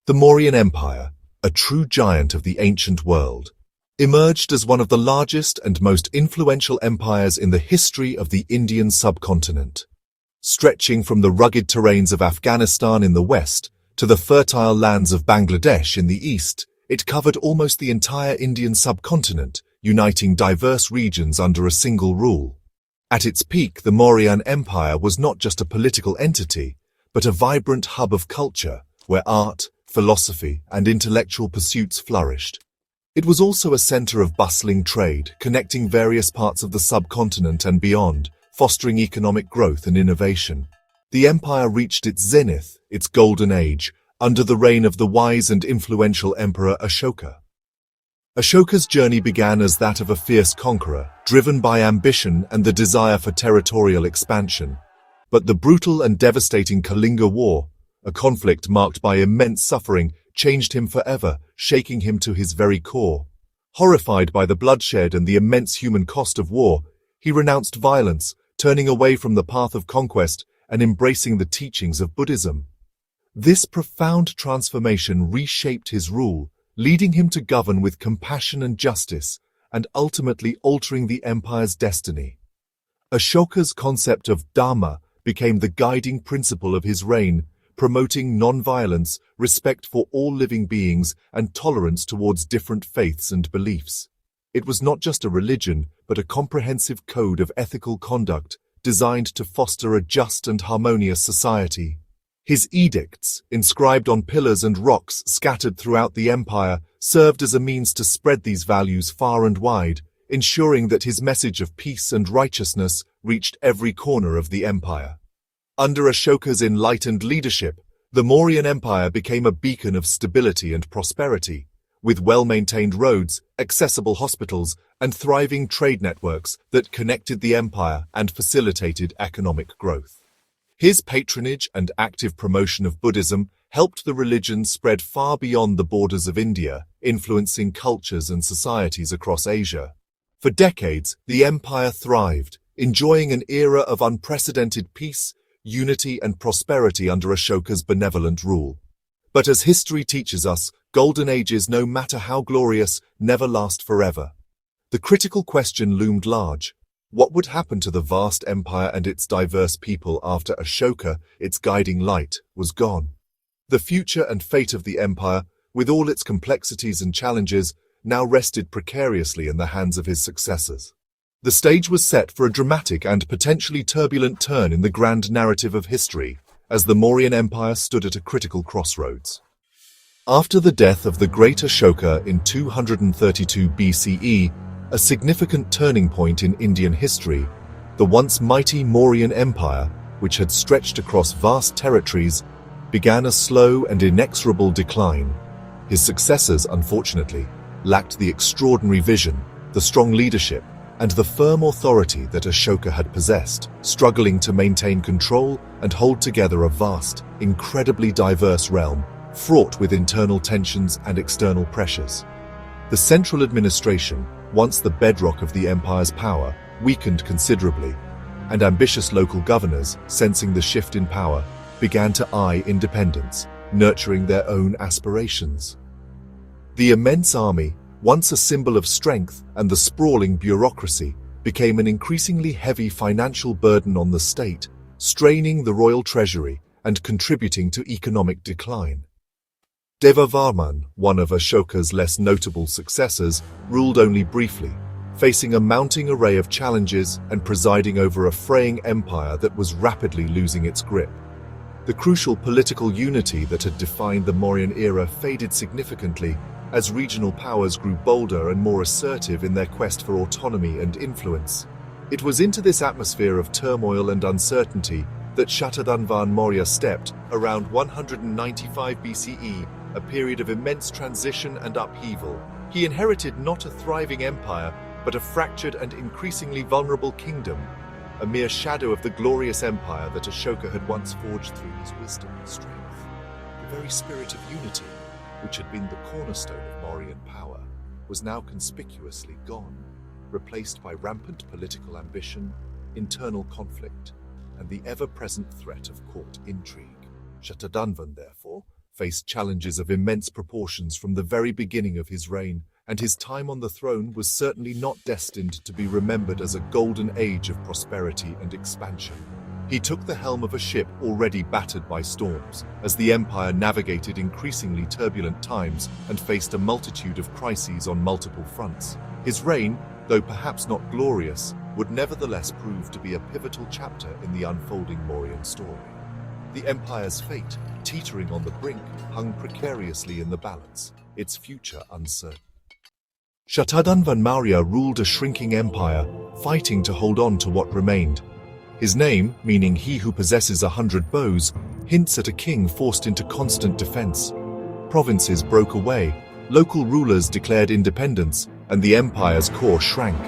The Mauryan Empire, a true giant of the ancient world, emerged as one of the largest and most influential empires in the history of the Indian subcontinent. Stretching from the rugged terrains of Afghanistan in the west to the fertile lands of Bangladesh in the east, it covered almost the entire Indian subcontinent, uniting diverse regions under a single rule. At its peak, the Mauryan Empire was not just a political entity, but a vibrant hub of culture, where art, philosophy, and intellectual pursuits flourished. It was also a center of bustling trade, connecting various parts of the subcontinent and beyond, fostering economic growth and innovation. The empire reached its zenith, its golden age, under the reign of the wise and influential Emperor Ashoka. Ashoka's journey began as that of a fierce conqueror, driven by ambition and the desire for territorial expansion. But the brutal and devastating Kalinga War, a conflict marked by immense suffering, changed him forever, shaking him to his very core. Horrified by the bloodshed and the immense human cost of war, he renounced violence, turning away from the path of conquest and embracing the teachings of Buddhism. This profound transformation reshaped his rule, leading him to govern with compassion and justice, and ultimately altering the empire's destiny. Ashoka's concept of Dharma became the guiding principle of his reign, promoting non-violence, respect for all living beings, and tolerance towards different faiths and beliefs. It was not just a religion, but a comprehensive code of ethical conduct designed to foster a just and harmonious society. His edicts, inscribed on pillars and rocks scattered throughout the empire, served as a means to spread these values far and wide, ensuring that his message of peace and righteousness reached every corner of the empire. Under Ashoka's enlightened leadership, the Mauryan Empire became a beacon of stability and prosperity, with well-maintained roads, accessible hospitals, and thriving trade networks that connected the empire and facilitated economic growth. His patronage and active promotion of Buddhism helped the religion spread far beyond the borders of India, influencing cultures and societies across Asia. For decades, the empire thrived, enjoying an era of unprecedented peace, unity, and prosperity under Ashoka's benevolent rule. But as history teaches us, golden ages, no matter how glorious, never last forever. The critical question loomed large. What would happen to the vast empire and its diverse people after Ashoka, its guiding light, was gone? The future and fate of the empire, with all its complexities and challenges, now rested precariously in the hands of his successors. The stage was set for a dramatic and potentially turbulent turn in the grand narrative of history, as the Mauryan Empire stood at a critical crossroads. After the death of the great Ashoka in 232 BCE, a significant turning point in Indian history, the once mighty Mauryan Empire, which had stretched across vast territories, began a slow and inexorable decline. His successors, unfortunately, lacked the extraordinary vision, the strong leadership, and the firm authority that Ashoka had possessed, struggling to maintain control and hold together a vast, incredibly diverse realm, fraught with internal tensions and external pressures. The central administration, once the bedrock of the empire's power, weakened considerably, and ambitious local governors, sensing the shift in power, began to eye independence, nurturing their own aspirations. The immense army, once a symbol of strength, and the sprawling bureaucracy, became an increasingly heavy financial burden on the state, straining the royal treasury and contributing to economic decline. Devavarman, one of Ashoka's less notable successors, ruled only briefly, facing a mounting array of challenges and presiding over a fraying empire that was rapidly losing its grip. The crucial political unity that had defined the Mauryan era faded significantly as regional powers grew bolder and more assertive in their quest for autonomy and influence. It was into this atmosphere of turmoil and uncertainty that Shatadhanvan Maurya stepped around 195 BCE, a period of immense transition and upheaval. He inherited not a thriving empire, but a fractured and increasingly vulnerable kingdom, a mere shadow of the glorious empire that Ashoka had once forged through his wisdom and strength. The very spirit of unity, which had been the cornerstone of Mauryan power, was now conspicuously gone, replaced by rampant political ambition, internal conflict, and the ever-present threat of court intrigue. Shatadhanvan, therefore, faced challenges of immense proportions from the very beginning of his reign, and his time on the throne was certainly not destined to be remembered as a golden age of prosperity and expansion. He took the helm of a ship already battered by storms, as the empire navigated increasingly turbulent times and faced a multitude of crises on multiple fronts. His reign, though perhaps not glorious, would nevertheless prove to be a pivotal chapter in the unfolding Mauryan story. The empire's fate, teetering on the brink, hung precariously in the balance, its future uncertain. Shatadhanvan Maurya ruled a shrinking empire, fighting to hold on to what remained. His name, meaning he who possesses 100 bows, hints at a king forced into constant defense. Provinces broke away, local rulers declared independence, and the empire's core shrank.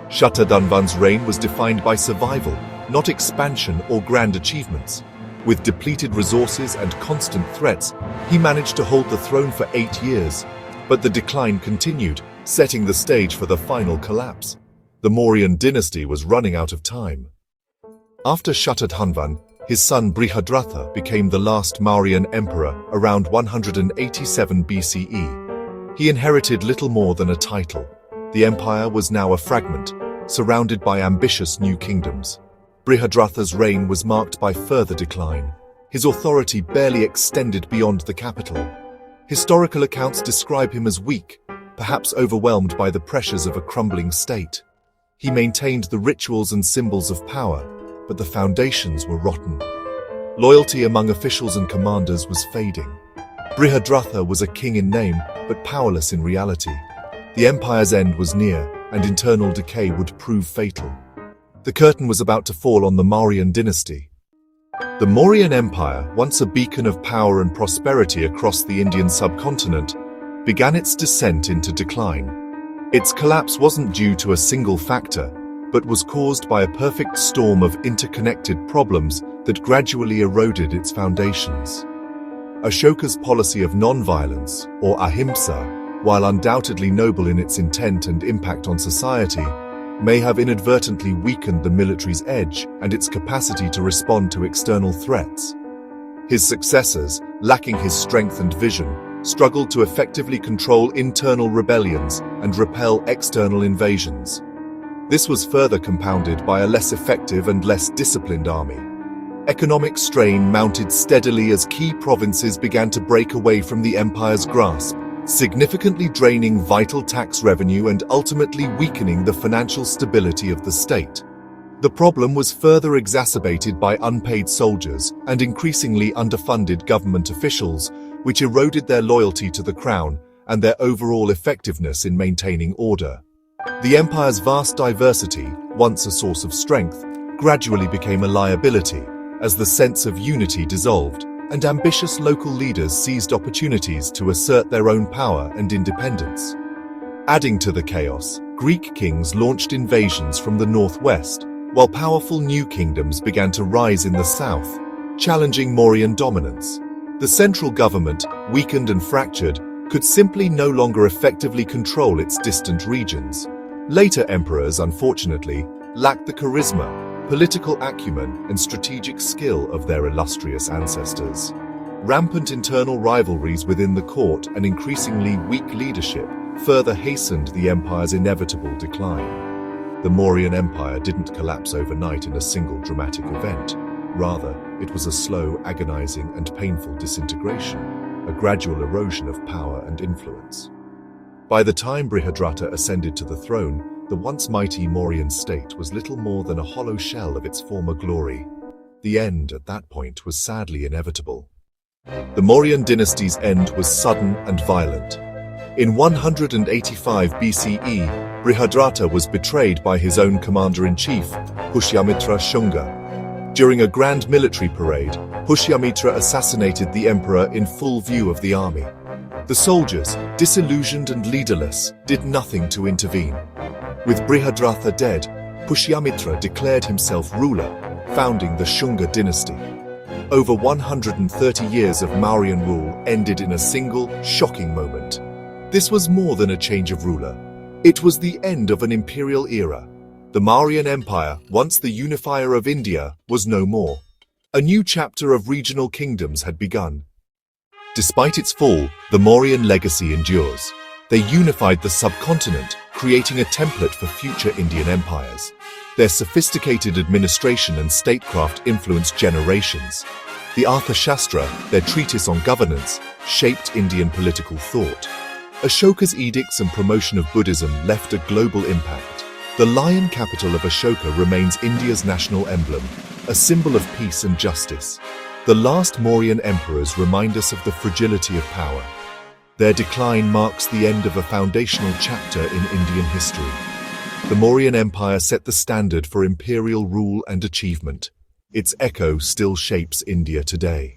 Shatadhanvan's reign was defined by survival, not expansion or grand achievements. With depleted resources and constant threats, he managed to hold the throne for 8 years, but the decline continued, setting the stage for the final collapse. The Mauryan dynasty was running out of time. After Shatadhanvan, his son Brihadratha became the last Mauryan emperor around 187 BCE. He inherited little more than a title. The empire was now a fragment, surrounded by ambitious new kingdoms. Brihadratha's reign was marked by further decline. His authority barely extended beyond the capital. Historical accounts describe him as weak, perhaps overwhelmed by the pressures of a crumbling state. He maintained the rituals and symbols of power, but the foundations were rotten. Loyalty among officials and commanders was fading. Brihadratha was a king in name, but powerless in reality. The empire's end was near, and internal decay would prove fatal. The curtain was about to fall on the Mauryan dynasty. The Mauryan Empire, once a beacon of power and prosperity across the Indian subcontinent, began its descent into decline. Its collapse wasn't due to a single factor, but was caused by a perfect storm of interconnected problems that gradually eroded its foundations. Ashoka's policy of non-violence, or ahimsa, while undoubtedly noble in its intent and impact on society, may have inadvertently weakened the military's edge and its capacity to respond to external threats. His successors, lacking his strength and vision, struggled to effectively control internal rebellions and repel external invasions. This was further compounded by a less effective and less disciplined army. Economic strain mounted steadily as key provinces began to break away from the empire's grasp, significantly draining vital tax revenue and ultimately weakening the financial stability of the state. The problem was further exacerbated by unpaid soldiers and increasingly underfunded government officials, which eroded their loyalty to the crown and their overall effectiveness in maintaining order. The empire's vast diversity, once a source of strength, gradually became a liability as the sense of unity dissolved and ambitious local leaders seized opportunities to assert their own power and independence. Adding to the chaos, Greek kings launched invasions from the northwest, while powerful new kingdoms began to rise in the south, challenging Mauryan dominance. The central government, weakened and fractured, could simply no longer effectively control its distant regions. Later emperors, unfortunately, lacked the charisma, political acumen, and strategic skill of their illustrious ancestors. Rampant internal rivalries within the court and increasingly weak leadership further hastened the empire's inevitable decline. The Mauryan Empire didn't collapse overnight in a single dramatic event. Rather, it was a slow, agonizing, and painful disintegration, a gradual erosion of power and influence. By the time Brihadratha ascended to the throne, the once mighty Mauryan state was little more than a hollow shell of its former glory. The end, at that point, was sadly inevitable. The Mauryan dynasty's end was sudden and violent. In 185 BCE, Brihadratha was betrayed by his own commander-in-chief, Pushyamitra Shunga. During a grand military parade, Pushyamitra assassinated the emperor in full view of the army. The soldiers, disillusioned and leaderless, did nothing to intervene. With Brihadratha dead, Pushyamitra declared himself ruler, founding the Shunga dynasty. Over 130 years of Mauryan rule ended in a single, shocking moment. This was more than a change of ruler. It was the end of an imperial era. The Mauryan Empire, once the unifier of India, was no more. A new chapter of regional kingdoms had begun. Despite its fall, the Mauryan legacy endures. They unified the subcontinent, creating a template for future Indian empires. Their sophisticated administration and statecraft influenced generations. The Arthashastra, their treatise on governance, shaped Indian political thought. Ashoka's edicts and promotion of Buddhism left a global impact. The lion capital of Ashoka remains India's national emblem, a symbol of peace and justice. The last Mauryan emperors remind us of the fragility of power. Their decline marks the end of a foundational chapter in Indian history. The Mauryan Empire set the standard for imperial rule and achievement. Its echo still shapes India today.